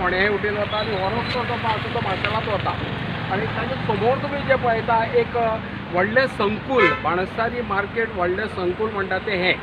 फोंड्याय वटेन वता आनी हो रस्तो जो आसा तो माशेलांत वता आनी ताचे समोर तुमी जे पळयता एक व्हडलें संकूल बाणस्तारी मार्केट व्हडलें संकूल म्हणटा तें हें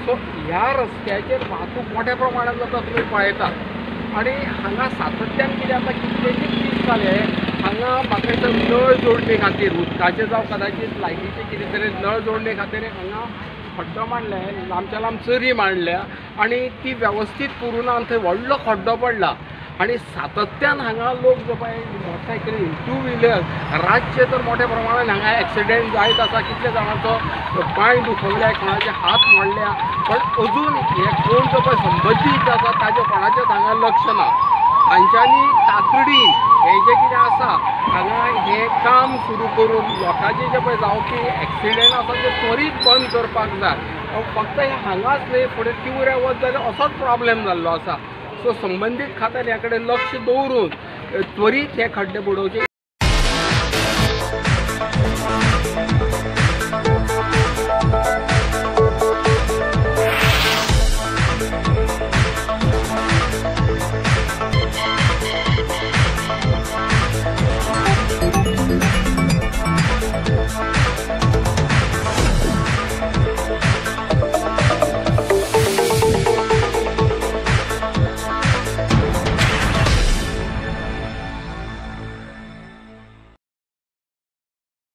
सो ह्या रस्त्याचेर वाहतूक मोठ्या प्रमाणांत जाता तुमी पळयतात आनी हांगा सातत्यान कितें जाता कितलेशेच दीस जाले हांगा म्हाका दिसता नळ जोडणे खातीर उदकाचे जावं कदाचित लायटीचे कितें तरी नळ जोडणे खातीर हांगा खड्डो मांडले लांबच्या लांब चरी मांडल्या आनी ती वेवस्थीत पुरुना थंय व्हडलो खड्डो पडला आनी सातत्यान हांगा लोक जो पळय मोटरसायकली टू व्हिलर रातचे तर मोठ्या प्रमाणान हांगा एक्सिडेंट जायत आसा कितले जाणांचो पांय दुखवल्या कोणाचे हात मोडल्या पण अजून हे कोण जो पळय संबंदीत आसा ताजे कोणाचेच हांगा लक्ष ना तांच्यांनी तातडीन हे जे कितें आसा हांगा हे काम सुरू करून लोकांचे जे पळय जावपी एक्सिडेंट आसा ते त्वरीत बंद करपाक जाय फक्त हे हांगाच न्हय फुडें तिवऱ्या वच जाल्यार असोच प्रॉब्लेम जाल्लो आसा सो संबंदीत खात्यान ह्या कडेन लक्ष दवरून त्वरीत हे खड्डे बुडोवचे